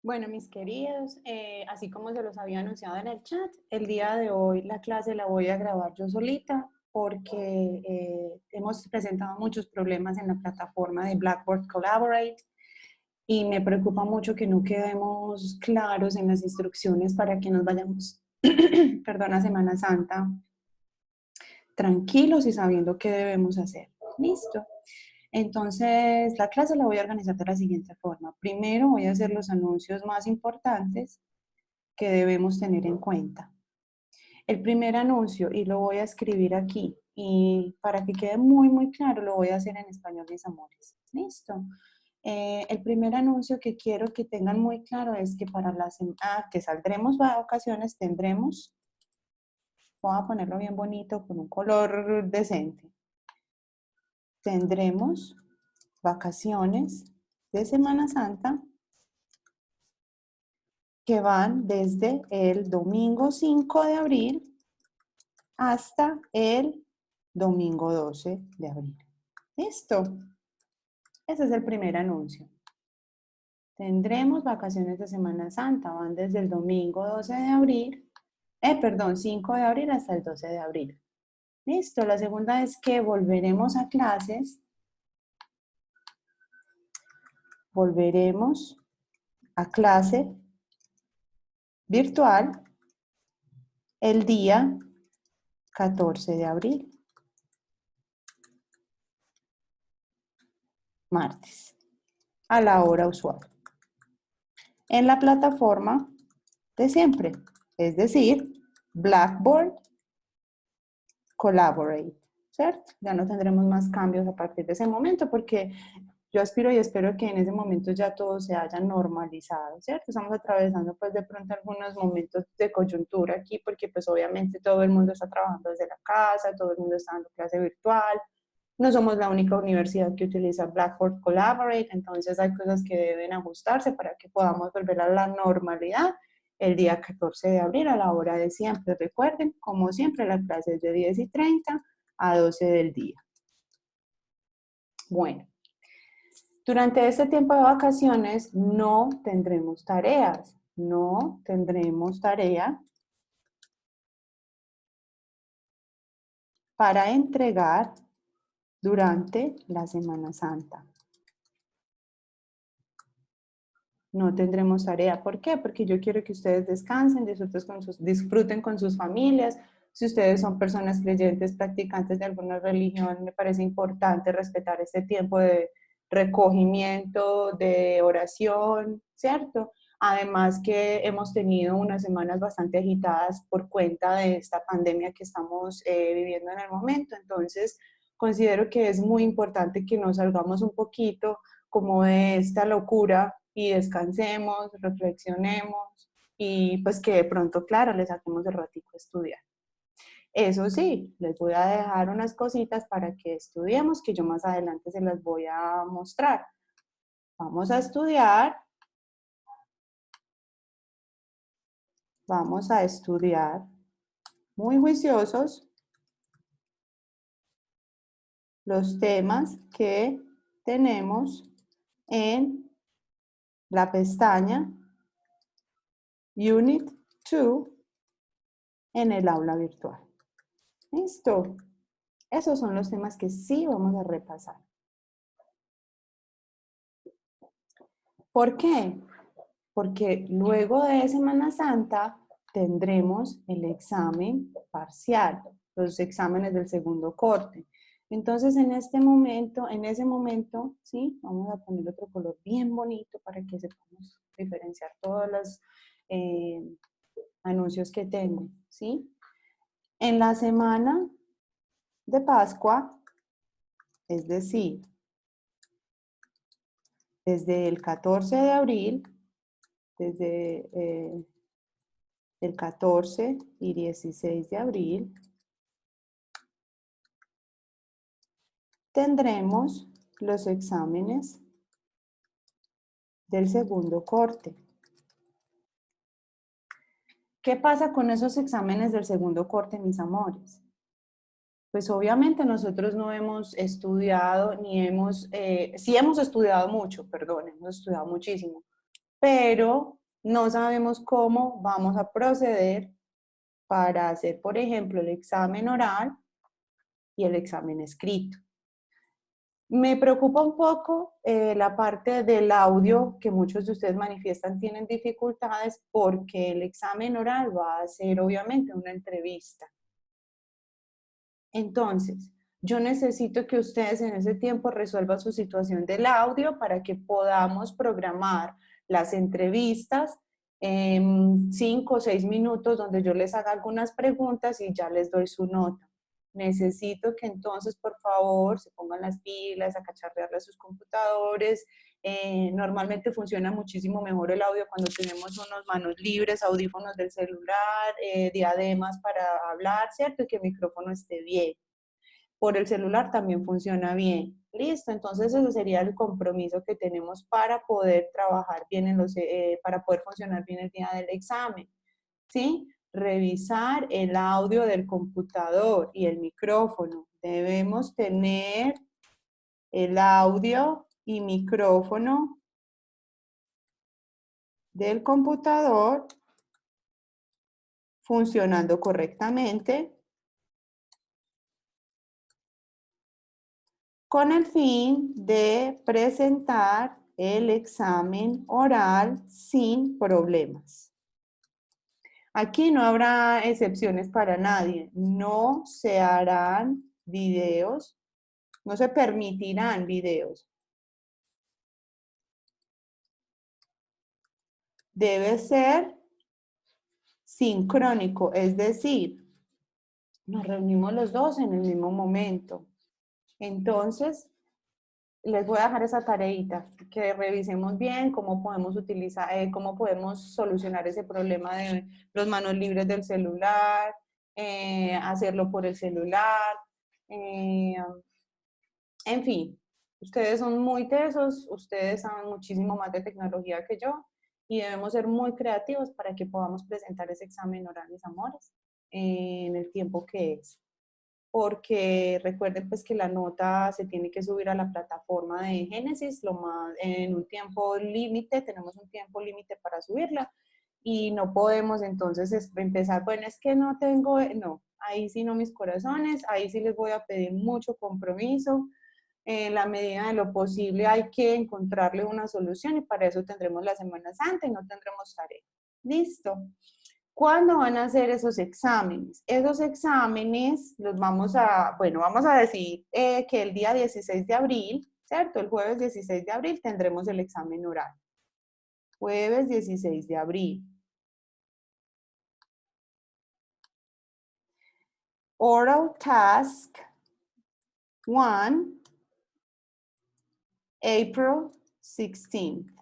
Bueno, mis queridos, así como se los había anunciado en el chat, el día de hoy la clase la voy a grabar yo solita porque hemos presentado muchos problemas en la plataforma de Blackboard Collaborate y me preocupa mucho que no quedemos claros en las instrucciones para que nos vayamos, perdón, a Semana Santa tranquilos y sabiendo qué debemos hacer. Listo. Entonces, la clase la voy a organizar de la siguiente forma. Primero voy a hacer los anuncios más importantes que debemos tener en cuenta. El primer anuncio, y lo voy a escribir aquí, y para que quede muy claro, lo voy a hacer en español, mis amores. Listo. El primer anuncio que quiero que tengan muy claro es que para la semana que saldremos de vacaciones tendremos, voy a ponerlo bien bonito con un color decente, tendremos vacaciones de Semana Santa que van desde el domingo 5 de abril hasta el domingo 12 de abril. ¿Listo? Ese es el primer anuncio. Tendremos vacaciones de Semana Santa, van desde el domingo 12 de abril, perdón, 5 de abril hasta el 12 de abril. Listo, la segunda es que volveremos a clases, volveremos a clase virtual el día 14 de abril, martes, a la hora usual, en la plataforma de siempre, es decir, Blackboard Collaborate, ¿cierto? Ya no tendremos más cambios a partir de ese momento porque yo aspiro y espero que en ese momento ya todo se haya normalizado, ¿cierto? Estamos atravesando pues de pronto algunos momentos de coyuntura aquí porque pues obviamente todo el mundo está trabajando desde la casa, todo el mundo está dando clase virtual, no somos la única universidad que utiliza Blackboard Collaborate, entonces hay cosas que deben ajustarse para que podamos volver a la normalidad el día 14 de abril a la hora de siempre. Recuerden, como siempre, la clase es de 10:30 a 12 del día. Bueno, durante este tiempo de vacaciones no tendremos tareas, no tendremos tarea para entregar durante la Semana Santa. No tendremos tarea. ¿Por qué? Porque yo quiero que ustedes descansen, disfruten con sus familias. Si ustedes son personas creyentes, practicantes de alguna religión, me parece importante respetar este tiempo de recogimiento, de oración, ¿cierto? Además que hemos tenido unas semanas bastante agitadas por cuenta de esta pandemia que estamos viviendo en el momento. Entonces, considero que es muy importante que nos salgamos un poquito como de esta locura y descansemos, reflexionemos y pues que de pronto, claro, le saquemos el ratico a estudiar. Eso sí, les voy a dejar unas cositas para que estudiemos, que yo más adelante se las voy a mostrar. Vamos vamos a estudiar muy juiciosos los temas que tenemos en la pestaña Unit 2 en el aula virtual. ¿Listo? Esos son los temas que sí vamos a repasar. ¿Por qué? Porque luego de Semana Santa tendremos el examen parcial, los exámenes del segundo corte. Entonces, en ese momento, ¿sí? Vamos a poner otro color bien bonito para que sepamos diferenciar todos los eh, anuncios que tengo, ¿sí? En la semana de Pascua, es decir, desde el 14 de abril, desde el 14 y 16 de abril, tendremos los exámenes del segundo corte. ¿Qué pasa con esos exámenes del segundo corte, mis amores? Pues obviamente nosotros no hemos estudiado ni hemos, sí hemos estudiado mucho, perdón, hemos estudiado muchísimo, pero no sabemos cómo vamos a proceder para hacer, por ejemplo, el examen oral y el examen escrito. Me preocupa un poco la parte del audio, que muchos de ustedes manifiestan tienen dificultades porque el examen oral va a ser obviamente una entrevista. Entonces, yo necesito que ustedes en ese tiempo resuelvan su situación del audio para que podamos programar las entrevistas en 5 o 6 minutos donde yo les haga algunas preguntas y ya les doy su nota. Necesito que entonces, por favor, se pongan las pilas, a cacharrearle a sus computadores. Normalmente funciona muchísimo mejor el audio cuando tenemos unos manos libres, audífonos del celular, diademas para hablar, ¿cierto? Y que el micrófono esté bien. Por el celular también funciona bien. Listo, entonces ese sería el compromiso que tenemos para poder trabajar bien para poder funcionar bien el día del examen. ¿Sí? Revisar el audio del computador y el micrófono. Debemos tener el audio y micrófono del computador funcionando correctamente con el fin de presentar el examen oral sin problemas. Aquí no habrá excepciones para nadie. No se harán videos, no se permitirán videos. Debe ser sincrónico, es decir, nos reunimos los dos en el mismo momento. Entonces, les voy a dejar esa tareita, que revisemos bien cómo podemos utilizar, cómo podemos solucionar ese problema de los manos libres del celular, hacerlo por el celular, en fin, ustedes son muy tesos, ustedes saben muchísimo más de tecnología que yo y debemos ser muy creativos para que podamos presentar ese examen oral, mis amores, en el tiempo que es. Porque recuerden pues que la nota se tiene que subir a la plataforma de Génesis en un tiempo límite, tenemos un tiempo límite para subirla y no podemos entonces empezar, bueno, es que no tengo, no, ahí sí no mis corazones, ahí sí les voy a pedir mucho compromiso, en la medida de lo posible hay que encontrarle una solución y para eso tendremos la Semana Santa y no tendremos tarea. Listo. ¿Cuándo van a hacer esos exámenes? Esos exámenes los vamos a, bueno, vamos a decir que el día 16 de abril, ¿cierto? El jueves 16 de abril tendremos el examen oral. Jueves 16 de abril. Oral task 1, April 16th.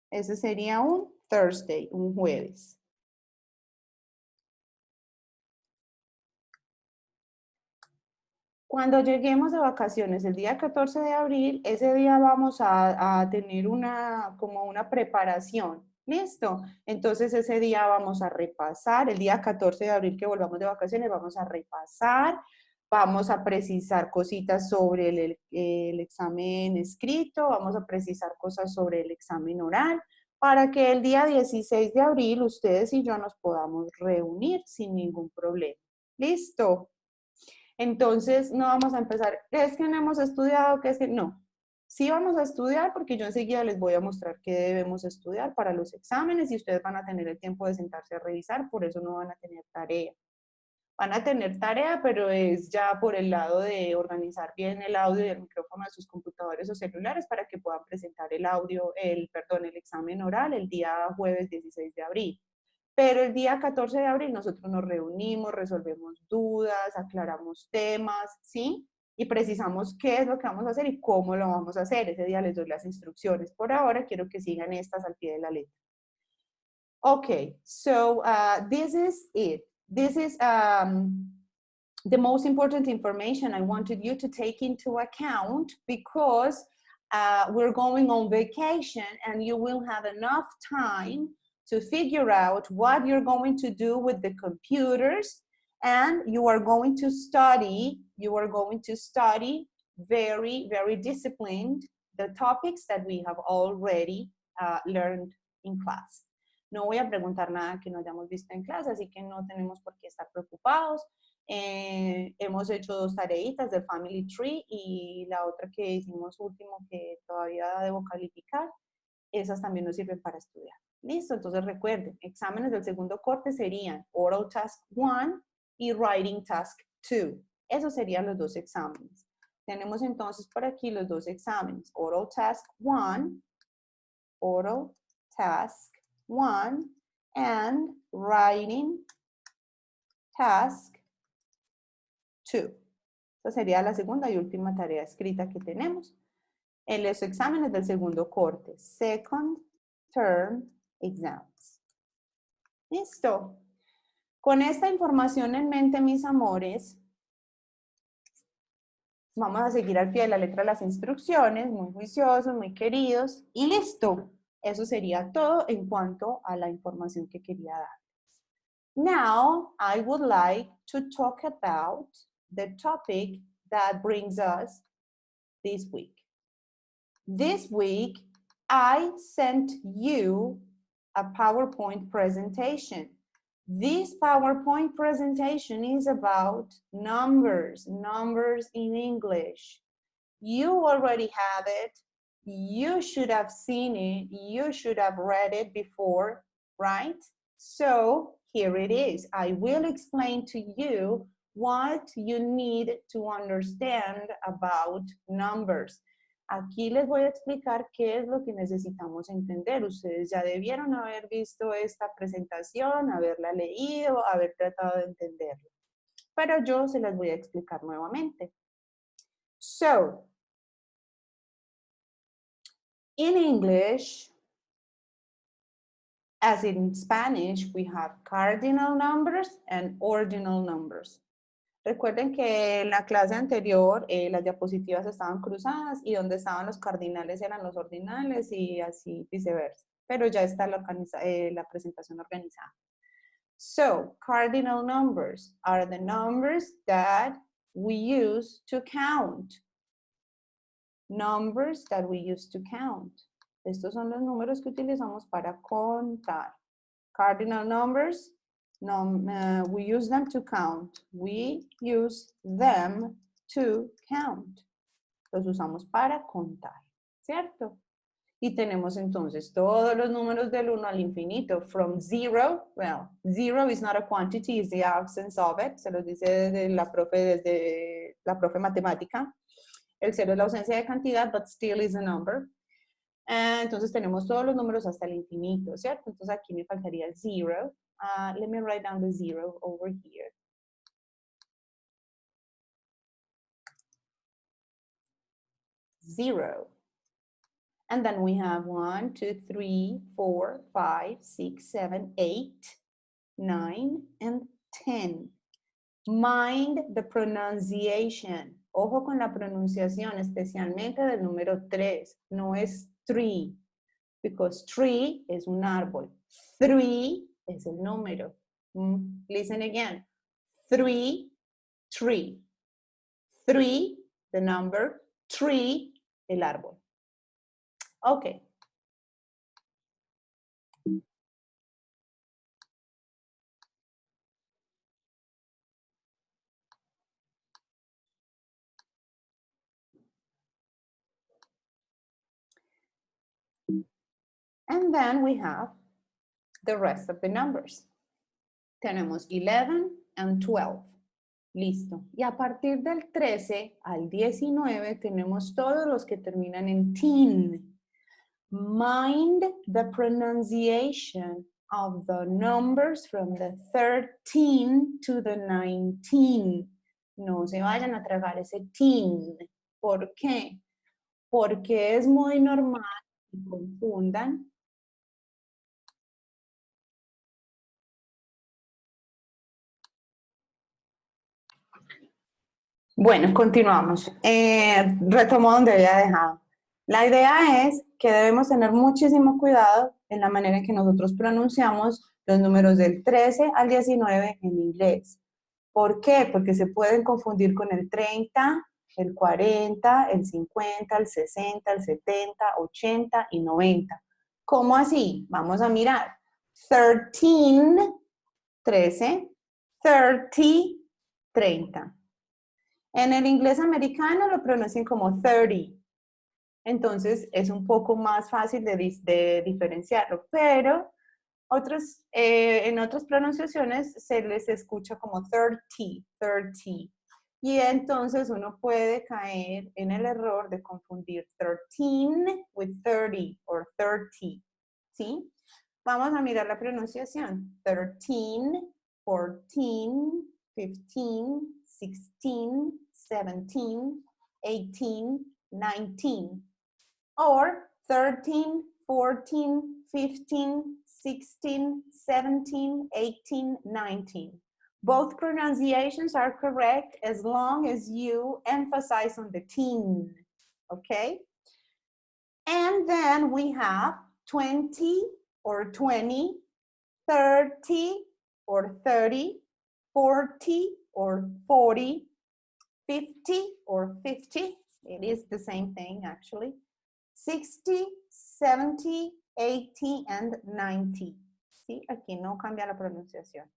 Ese sería un Thursday, un jueves. Cuando lleguemos de vacaciones el día 14 de abril, ese día vamos a tener como una preparación. ¿Listo? Entonces ese día vamos a repasar, el día 14 de abril que volvamos de vacaciones, vamos a repasar, vamos a precisar cositas sobre el examen escrito, vamos a precisar cosas sobre el examen oral, para que el día 16 de abril ustedes y yo nos podamos reunir sin ningún problema. ¿Listo? Entonces, no vamos a empezar, es que no hemos estudiado, que es que no. Sí vamos a estudiar porque yo enseguida les voy a mostrar qué debemos estudiar para los exámenes y ustedes van a tener el tiempo de sentarse a revisar, por eso no van a tener tarea. Van a tener tarea, pero es ya por el lado de organizar bien el audio y el micrófono de sus computadores o celulares para que puedan presentar el examen oral el día jueves 16 de abril. Pero el día 14 de abril nosotros nos reunimos, resolvemos dudas, aclaramos temas, ¿sí? Y precisamos qué es lo que vamos a hacer y cómo lo vamos a hacer. Ese día les doy las instrucciones. Por ahora quiero que sigan estas al pie de la letra. Okay, so this is it. This is the most important information I wanted you to take into account because we're going on vacation and you will have enough time to figure out what you're going to do with the computers, and you are going to study very, very disciplined the topics that we have already learned in class. No voy a preguntar nada que no hayamos visto en clase, así que no tenemos por qué estar preocupados. Hemos hecho 2 tareitas del Family Tree y la otra que hicimos último que todavía debo calificar, esas también nos sirven para estudiar. Listo, entonces recuerden, exámenes del segundo corte serían Oral Task 1 y Writing Task 2. Esos serían los 2 exámenes. Tenemos entonces por aquí los 2 exámenes, Oral Task 1, Oral Task 1, and Writing Task 2. Esa sería la segunda y última tarea escrita que tenemos en los exámenes del segundo corte, Second Term Exams. Listo. Con esta información en mente, mis amores, vamos a seguir al pie de la letra las instrucciones, muy juiciosos, muy queridos, y listo. Eso sería todo en cuanto a la información que quería dar. Now, I would like to talk about the topic that brings us this week. This week, I sent you a PowerPoint presentation. This PowerPoint presentation is about numbers in English. You already have it. You should have seen it. You should have read it before, right? So here it is. I will explain to you what you need to understand about numbers. Aquí les voy a explicar qué es lo que necesitamos entender. Ustedes ya debieron haber visto esta presentación, haberla leído, haber tratado de entenderla. Pero yo se las voy a explicar nuevamente. So, in English, as in Spanish, we have cardinal numbers and ordinal numbers. Recuerden que en la clase anterior las diapositivas estaban cruzadas y donde estaban los cardinales eran los ordinales y así viceversa. Pero ya está la presentación organizada. So, cardinal numbers are the numbers that we use to count. Numbers that we use to count. Estos son los números que utilizamos para contar. Cardinal numbers, we use them to count. We use them to count. Los usamos para contar, ¿cierto? Y tenemos entonces todos los números del 1 al infinito. From 0, well, 0 is not a quantity, it's the absence of it. Se los dice desde la profe matemática. El 0 es la ausencia de cantidad, but still is a number. Entonces tenemos todos los números hasta el infinito, ¿cierto? Entonces aquí me faltaría el 0. Let me write down the 0 over here. Zero. And then we have 1, 2, 3, 4, 5, 6, 7, 8, 9, and 10. Mind the pronunciation. Ojo con la pronunciación, especialmente del número 3. No es tree, because tree es un árbol. 3 es el número. Listen again. 3, tree. 3, the number. Tree, el árbol. Okay. And then we have the rest of the numbers. Tenemos 11 and 12. Listo. Y a partir del 13 al 19 tenemos todos los que terminan en teen. Mind the pronunciation of the numbers from the 13 to the 19. No se vayan a tragar ese teen. ¿Por qué? Porque es muy normal que confundan. Bueno, continuamos. Retomo donde había dejado. La idea es que debemos tener muchísimo cuidado en la manera en que nosotros pronunciamos los números del 13 al 19 en inglés. ¿Por qué? Porque se pueden confundir con el 30, el 40, el 50, el 60, el 70, 80 y 90. ¿Cómo así? Vamos a mirar. 13, 13. 30, 30. En el inglés americano lo pronuncian como 30. Entonces es un poco más fácil de diferenciarlo, pero en otras pronunciaciones se les escucha como 30, 30. Y entonces uno puede caer en el error de confundir 13 with 30 o 30, ¿sí? Vamos a mirar la pronunciación. 13, 14, 15, 16, 17, 18, 19. Or 13, 14, 15, 16, 17, 18, 19. Both pronunciations are correct as long as you emphasize on the teen, okay? And then we have 20 or 20, 30 or 30, 40 or 40, 50 or 50. It is the same thing actually. 60, 70, 80 and 90. ¿Sí? Aquí no cambia la pronunciación.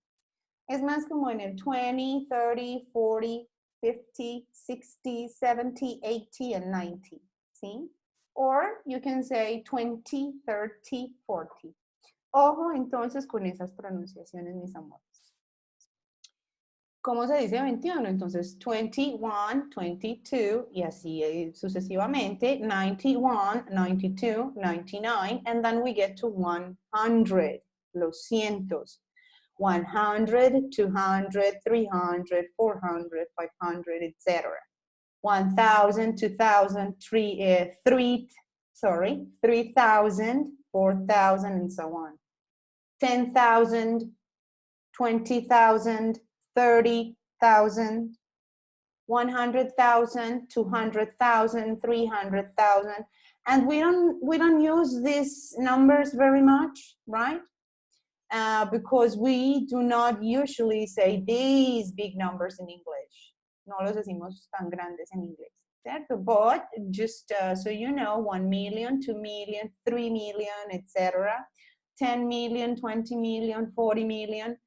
Es más como en el 20, 30, 40, 50, 60, 70, 80 and 90. ¿Sí? Or you can say 20, 30, 40. Ojo entonces con esas pronunciaciones, mis amores. ¿Cómo se dice 21? Entonces 21, 22 y así sucesivamente. 91, 92, 99 and then we get to 100, los cientos. 100, 200, 300, 400, 500, etc. 1000, 2000, 3000, 4000 and so on. 10,000, 20,000, 30,000, 100,000, 200,000, 300,000, and we don't use these numbers very much, right? Because we do not usually say these big numbers in English. No los decimos tan grandes en inglés, ¿cierto? But just so you know, 1 million, 2 million, 3 million, etc. 10 million, 20 million, 40 million.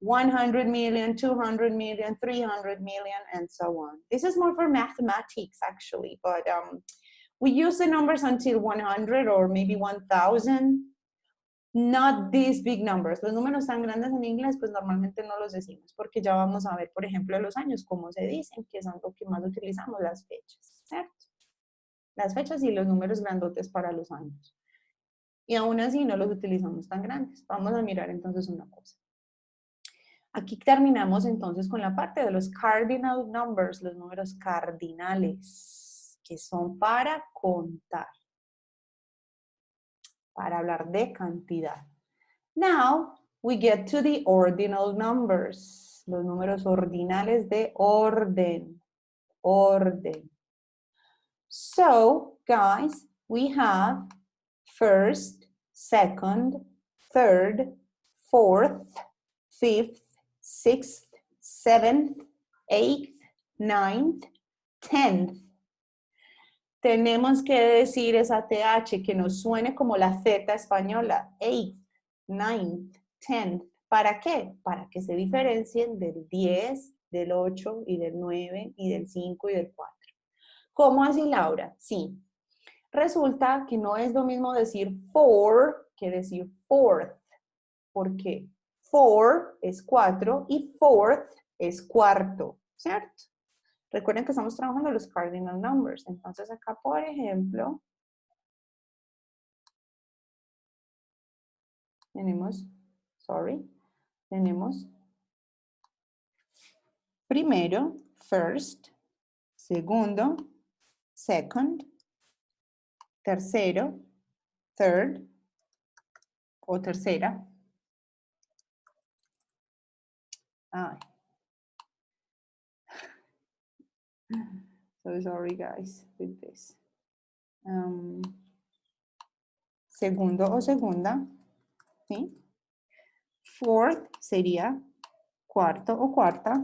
100 million, 200 million, 300 million, and so on. This is more for mathematics, actually, but we use the numbers until 100 or maybe 1,000. Not these big numbers. Los números tan grandes en inglés, pues normalmente no los decimos, porque ya vamos a ver, por ejemplo, los años, cómo se dicen, que son lo que más utilizamos, las fechas, ¿cierto? Las fechas y los números grandotes para los años. Y aún así no los utilizamos tan grandes. Vamos a mirar entonces una cosa. Aquí terminamos entonces con la parte de los cardinal numbers, los números cardinales, que son para contar, para hablar de cantidad. Now, we get to the ordinal numbers, los números ordinales de orden, orden. So, guys, we have first, second, third, fourth, fifth, sixth, seventh, eighth, ninth, 10th. Tenemos que decir esa TH que nos suene como la Z española. 8th, 9th, 10th. ¿Para qué? Para que se diferencien del 10, del 8 y del 9 y del 5 y del 4. ¿Cómo así, Laura? Sí. Resulta que no es lo mismo decir four que decir fourth. ¿Por qué? Four es 4 y fourth es cuarto, ¿cierto? Recuerden que estamos trabajando los cardinal numbers. Entonces acá, por ejemplo, tenemos primero, first, segundo, second, tercero, third, o tercera. Ay. So sorry guys with this. Segundo o segunda, ¿sí? Fourth sería cuarto o cuarta.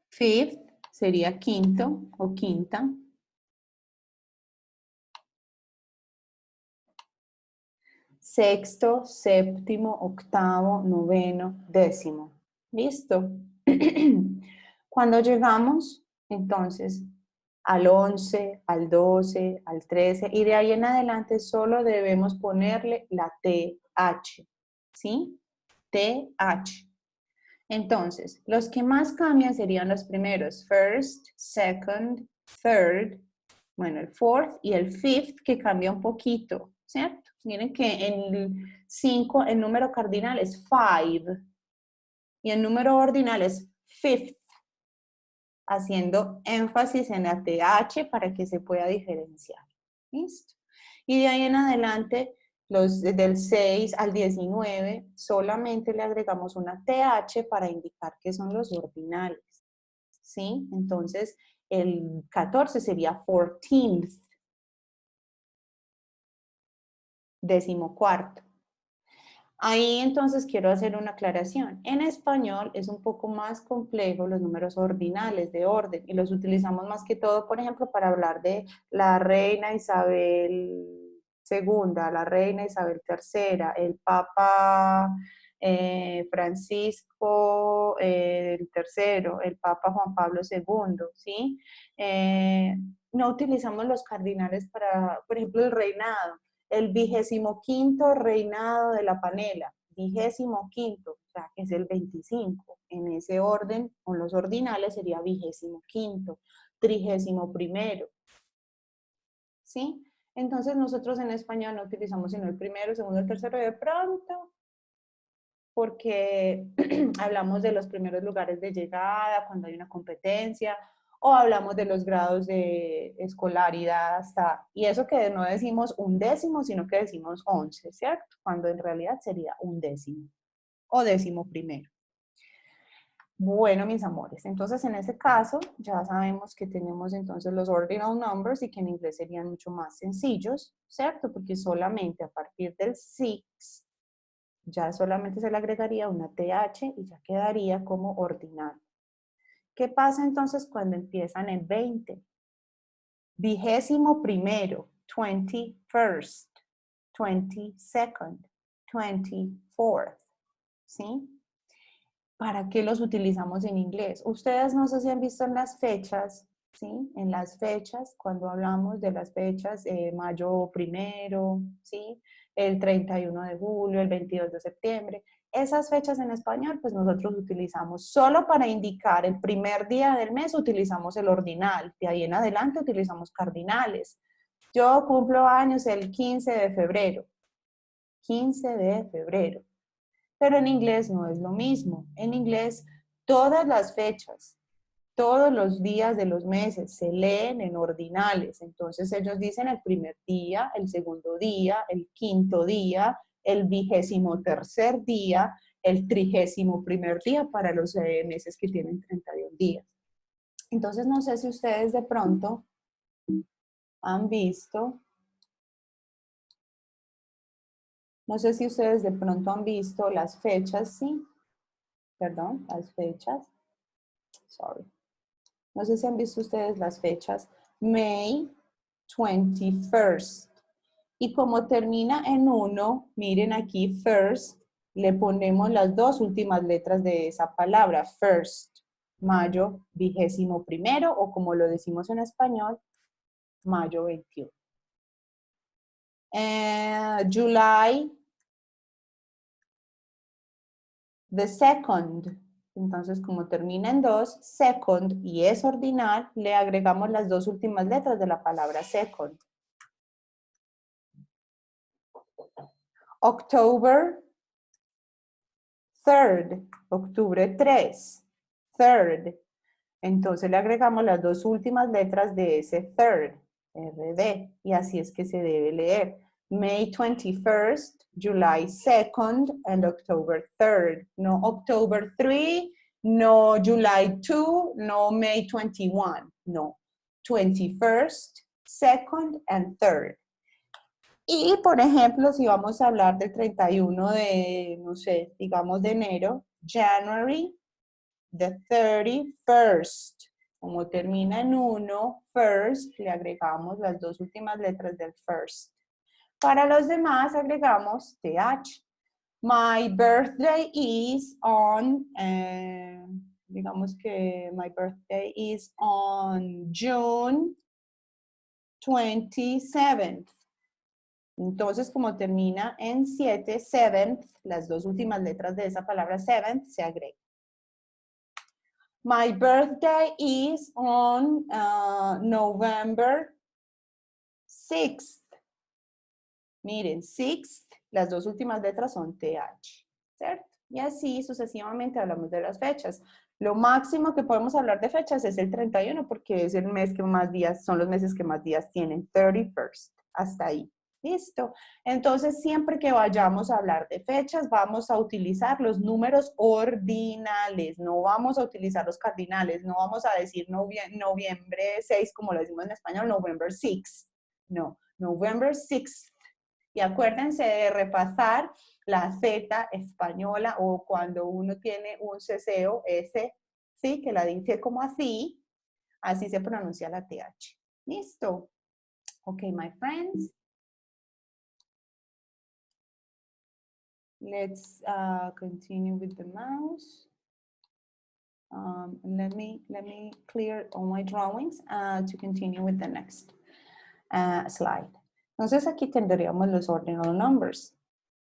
Fifth sería quinto o quinta. sexto, séptimo, octavo, noveno, décimo. ¿Listo? Cuando llegamos, entonces, al 11, al 12, al 13, y de ahí en adelante solo debemos ponerle la TH, ¿sí? TH. Entonces, los que más cambian serían los primeros, first, second, third, bueno, el fourth y el fifth, que cambia un poquito, ¿cierto? Miren que en el 5 el número cardinal es 5 y el número ordinal es fifth, haciendo énfasis en la TH para que se pueda diferenciar. ¿Listo? Y de ahí en adelante, los del 6 al 19, solamente le agregamos una TH para indicar que son los ordinales. ¿Sí? Entonces, el 14 sería 14th, decimocuarto. Ahí entonces quiero hacer una aclaración. En español es un poco más complejo los números ordinales de orden y los utilizamos más que todo, por ejemplo, para hablar de la reina Isabel segunda, la reina Isabel tercera, el Papa Francisco el tercero, el Papa Juan Pablo segundo, ¿sí? No utilizamos los cardinales para, por ejemplo, el reinado. El 25º reinado de la panela, 25º, o sea, que es el 25. En ese orden, con los ordinales sería 25º, 31º, ¿sí? Entonces nosotros en español no utilizamos sino el primero, el segundo, el tercero, y de pronto, porque hablamos de los primeros lugares de llegada, cuando hay una competencia, o hablamos de los grados de escolaridad hasta, y eso que no decimos un décimo, sino que decimos 11, ¿cierto? Cuando en realidad sería un décimo o décimo primero. Bueno, mis amores, entonces en ese caso ya sabemos que tenemos entonces los ordinal numbers y que en inglés serían mucho más sencillos, ¿cierto? Porque solamente a partir del 6 ya solamente se le agregaría una TH y ya quedaría como ordinal. ¿Qué pasa entonces cuando empiezan en 20? 21º, 21st, 22nd, 24th, ¿sí? ¿Para qué los utilizamos en inglés? Ustedes no sé si han visto en las fechas, ¿sí? En las fechas, cuando hablamos de las fechas, mayo primero, ¿sí? El 31 de julio, el 22 de septiembre. Esas fechas en español, pues nosotros utilizamos solo para indicar el primer día del mes, utilizamos el ordinal. De ahí en adelante utilizamos cardinales. Yo cumplo años el 15 de febrero. 15 de febrero. Pero en inglés no es lo mismo. En inglés, todas las fechas, todos los días de los meses se leen en ordinales. Entonces ellos dicen el primer día, el segundo día, el quinto día, el 23º día, el 31º día para los meses que tienen 31 días. Entonces no sé si ustedes de pronto han visto, no sé si ustedes de pronto han visto las fechas, sí, perdón, las fechas, sorry. No sé si han visto ustedes las fechas. May 21st. Y como termina en 1, miren aquí, first, le ponemos las dos últimas letras de esa palabra, first. Mayo 21º, o como lo decimos en español, mayo 21. July the second. Entonces, como termina en 2, second y es ordinal, le agregamos las dos últimas letras de la palabra second. October 3rd, octubre 3, third. Entonces le agregamos las dos últimas letras de ese third, RD, y así es que se debe leer. May 21st, July 2nd, and October 3rd. No October 3, no July 2, no May 21, no. 21st, 2nd, and 3rd. Y, por ejemplo, si vamos a hablar del 31 de, no sé, digamos de enero, January, the 31st. Como termina en 1, first, le agregamos las dos últimas letras del first. Para los demás agregamos TH. My birthday is on, digamos que my birthday is on June 27th. Entonces, como termina en 7, 7th, las dos últimas letras de esa palabra 7th se agregan. My birthday is on November 6th. Miren, 6th, las dos últimas letras son TH, ¿cierto? Y así sucesivamente hablamos de las fechas. Lo máximo que podemos hablar de fechas es el 31 porque es el mes que más días, son los meses que más días tienen, 31st, hasta ahí. Listo. Entonces, siempre que vayamos a hablar de fechas, vamos a utilizar los números ordinales, no vamos a utilizar los cardinales, no vamos a decir noviembre 6, como lo decimos en español, November 6. No, November 6. Y acuérdense de repasar la Z española o cuando uno tiene un ceseo, S, ¿sí? Que la dice como así se pronuncia la TH. ¿Listo? Ok, my friends. Let's continue with the mouse. Let me clear all my drawings to continue with the next slide. Entonces aquí tendríamos los ordinal numbers.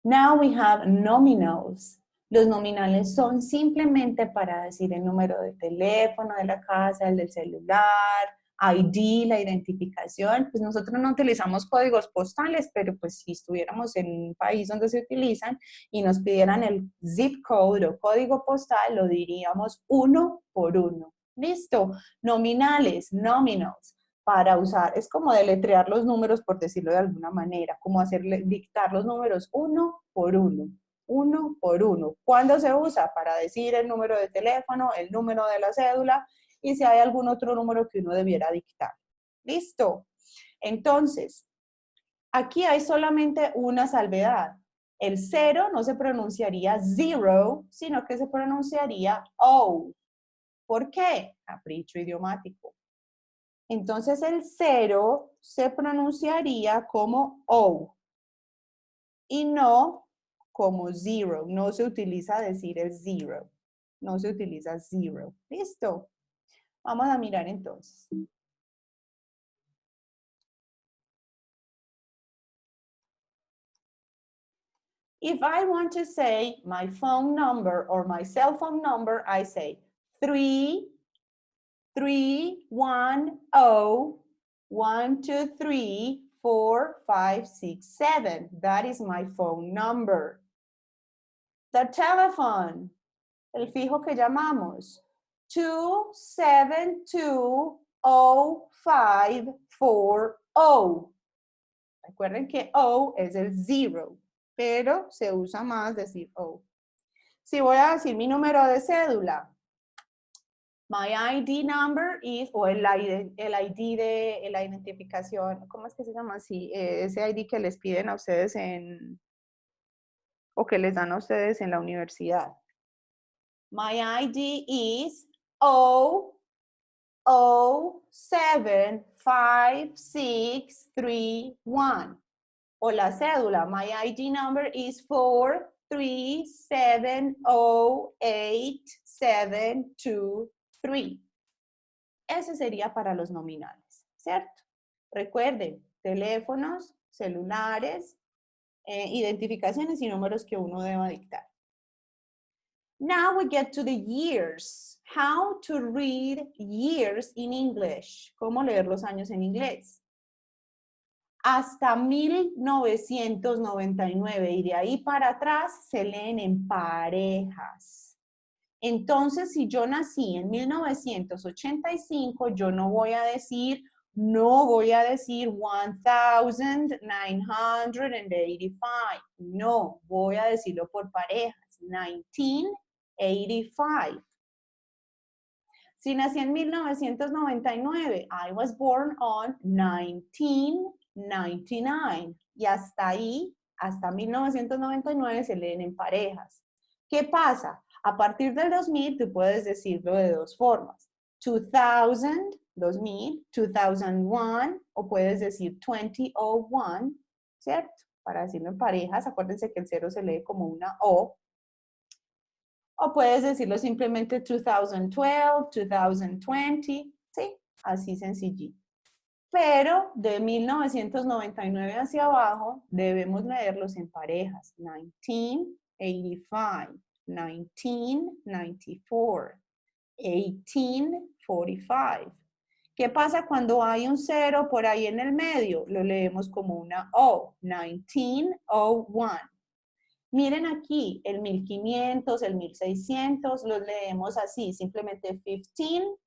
Now we have nominals. Los nominales son simplemente para decir el número de teléfono de la casa, el del celular, ID, la identificación. Pues nosotros no utilizamos códigos postales, pero pues si estuviéramos en un país donde se utilizan y nos pidieran el zip code o código postal, lo diríamos uno por uno. ¿Listo? Nominales, nominals. Para usar, es como deletrear los números, por decirlo de alguna manera, como hacerle dictar los números uno por uno. Uno por uno. ¿Cuándo se usa? Para decir el número de teléfono, el número de la cédula y si hay algún otro número que uno debiera dictar. ¿Listo? Entonces, aquí hay solamente una salvedad. El 0 no se pronunciaría zero, sino que se pronunciaría O. ¿Por qué? Capricho idiomático. Entonces el 0 se pronunciaría como O y no como zero. No se utiliza decir el zero. No se utiliza zero. ¿Listo? Vamos a mirar entonces. If I want to say my phone number or my cell phone number, I say 33101234567. That is my phone number. The telephone, el fijo que llamamos, 2720540. Recuerden que O es el zero, pero se usa más decir O. Si voy a decir mi número de cédula, my ID number is, o el ID de la identificación, ¿cómo es que se llama así? Ese ID que les piden a ustedes o que les dan a ustedes en la universidad. My ID is 0075631. O la cédula, my ID number is 4370873. Ese sería para los nominales, ¿cierto? Recuerden, teléfonos, celulares, identificaciones y números que uno deba dictar. Now we get to the years. How to read years in English. ¿Cómo leer los años en inglés? Hasta 1999 y de ahí para atrás se leen en parejas. Entonces, si yo nací en 1985, yo no voy a decir 1985. No, voy a decirlo por parejas. 1985. Si nací en 1999, I was born on 1999. Y hasta ahí, hasta 1999 se leen en parejas. ¿Qué pasa? A partir del 2000 tú puedes decirlo de dos formas. 2000, 2001, o puedes decir 2001, ¿cierto? Para decirlo en parejas, acuérdense que el 0 se lee como una O. O puedes decirlo simplemente 2012, 2020, ¿sí? Así sencillito. Pero de 1999 hacia abajo debemos leerlos en parejas. 1985, 1994, 1845. ¿Qué pasa cuando hay un 0 por ahí en el medio? Lo leemos como una O, 1901. Miren aquí, el 1500, el 1600, los leemos así, simplemente 1500.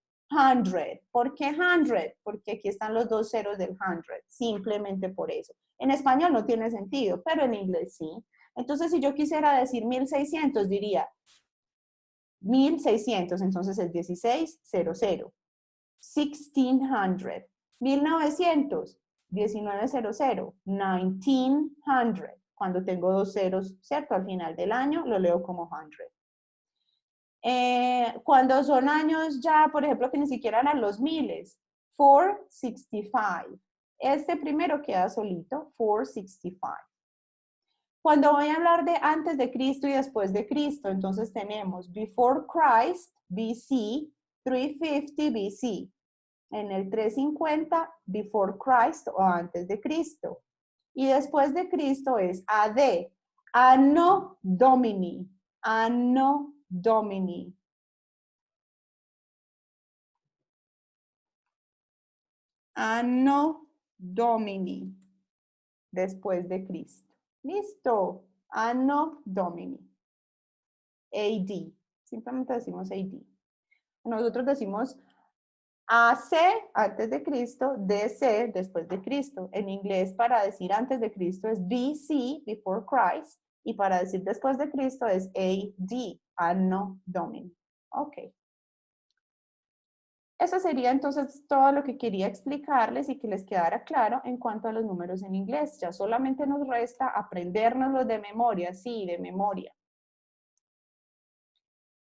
¿Por qué 100? Porque aquí están los dos ceros del 100, simplemente por eso. En español no tiene sentido, pero en inglés sí. Entonces, si yo quisiera decir 1600, diría 1600, entonces es 1600. 1600. 1900, 1900. 1900. Cuando tengo dos ceros, ¿cierto? Al final del año lo leo como 100. Cuando son años ya, por ejemplo, que ni siquiera eran los miles, 465. Este primero queda solito, 465. Cuando voy a hablar de antes de Cristo y después de Cristo, entonces tenemos before Christ, BC, 350 BC. En el 350, before Christ o antes de Cristo. Y después de Cristo es AD, Anno Domini, Anno Domini. Anno Domini, después de Cristo. Listo, Anno Domini. AD, simplemente decimos AD. Nosotros decimos AC, antes de Cristo, DC, después de Cristo. En inglés, para decir antes de Cristo es BC, before Christ, y para decir después de Cristo es AD, Anno Domini. Ok. Eso sería entonces todo lo que quería explicarles y que les quedara claro en cuanto a los números en inglés. Ya solamente nos resta aprendérnoslos de memoria, sí, de memoria.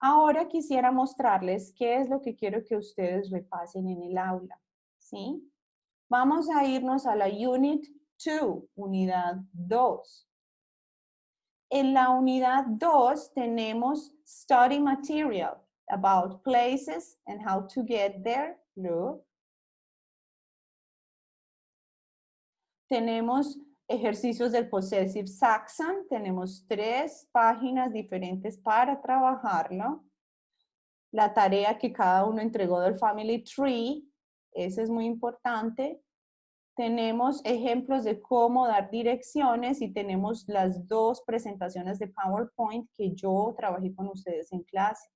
Ahora quisiera mostrarles qué es lo que quiero que ustedes repasen en el aula, ¿sí? Vamos a irnos a la Unit 2, unidad 2. En la unidad 2 tenemos Study Material, about places and how to get there. Look. Tenemos ejercicios del Possessive Saxon. Tenemos 3 páginas diferentes para trabajarlo. La tarea que cada uno entregó del Family Tree, ese es muy importante. Tenemos ejemplos de cómo dar direcciones y tenemos las 2 presentaciones de PowerPoint que yo trabajé con ustedes en clase.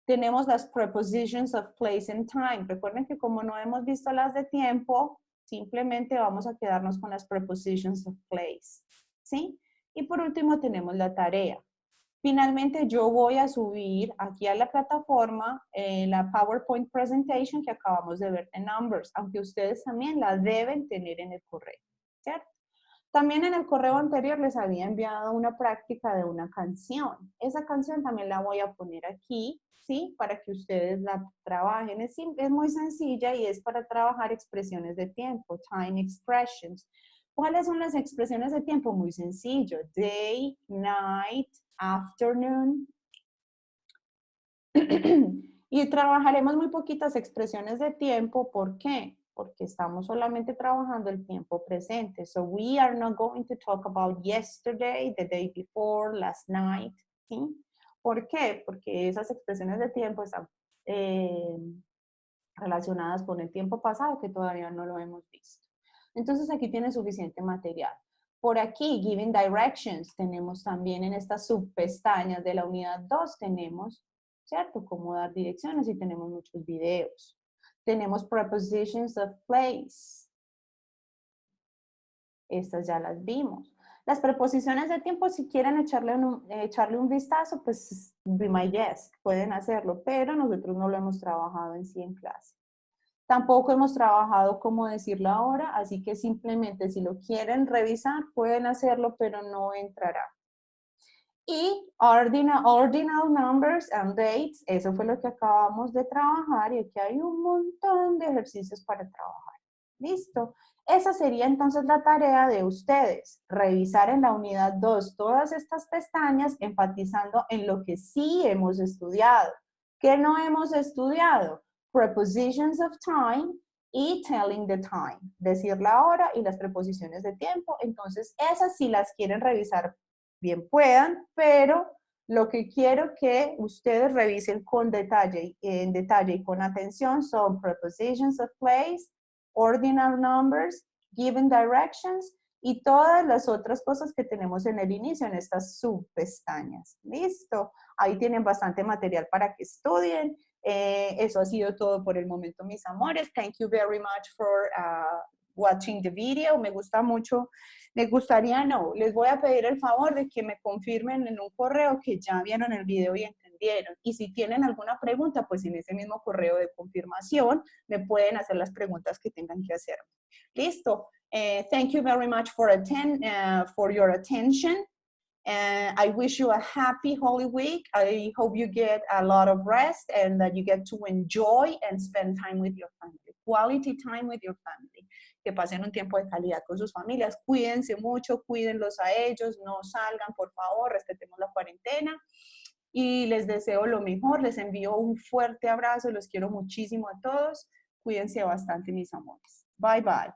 Tenemos las prepositions of place and time. Recuerden que como no hemos visto las de tiempo, simplemente vamos a quedarnos con las prepositions of place, ¿sí? Y por último tenemos la tarea. Finalmente yo voy a subir aquí a la plataforma la PowerPoint presentation que acabamos de ver de Numbers, aunque ustedes también la deben tener en el correo, ¿cierto? También en el correo anterior les había enviado una práctica de una canción. Esa canción también la voy a poner aquí, ¿sí? Para que ustedes la trabajen. Es muy sencilla y es para trabajar expresiones de tiempo, time expressions. ¿Cuáles son las expresiones de tiempo? Muy sencillo. Day, night, afternoon. Y trabajaremos muy poquitas expresiones de tiempo. ¿Por qué? Porque estamos solamente trabajando el tiempo presente. So we are not going to talk about yesterday, the day before, last night. ¿Sí? ¿Por qué? Porque esas expresiones de tiempo están relacionadas con el tiempo pasado que todavía no lo hemos visto. Entonces aquí tiene suficiente material. Por aquí, Giving Directions, tenemos también en estas subpestañas de la unidad 2, tenemos, ¿cierto? Cómo dar direcciones y tenemos muchos videos. Tenemos Prepositions of Place. Estas ya las vimos. Las preposiciones de tiempo, si quieren echarle un vistazo, pues be my guest, pueden hacerlo, pero nosotros no lo hemos trabajado en sí en clase. Tampoco hemos trabajado cómo decirlo ahora, así que simplemente si lo quieren revisar, pueden hacerlo, pero no entrará. Y ordinal numbers and dates, eso fue lo que acabamos de trabajar y aquí hay un montón de ejercicios para trabajar. Listo. Esa sería entonces la tarea de ustedes, revisar en la unidad 2 todas estas pestañas, enfatizando en lo que sí hemos estudiado. ¿Qué no hemos estudiado? Prepositions of time y telling the time, decir la hora y las preposiciones de tiempo. Entonces, esas si las quieren revisar, bien puedan, pero lo que quiero que ustedes revisen con detalle, en detalle y con atención son prepositions of place, ordinal numbers, given directions y todas las otras cosas que tenemos en el inicio en estas subpestañas. Listo. Ahí tienen bastante material para que estudien. Eso ha sido todo por el momento, mis amores. Thank you very much for watching the video. Me gusta mucho. Les gustaría, no, les voy a pedir el favor de que me confirmen en un correo que ya vieron el video y entendieron. Y si tienen alguna pregunta, pues en ese mismo correo de confirmación me pueden hacer las preguntas que tengan que hacer. Listo. Thank you very much for your attention. I wish you a happy Holy Week. I hope you get a lot of rest and that you get to enjoy and spend time with your family. Quality time with your family. Que pasen un tiempo de calidad con sus familias. Cuídense mucho, cuídenlos a ellos, no salgan, por favor, respetemos la cuarentena. Y les deseo lo mejor, les envío un fuerte abrazo, los quiero muchísimo a todos. Cuídense bastante, mis amores. Bye, bye.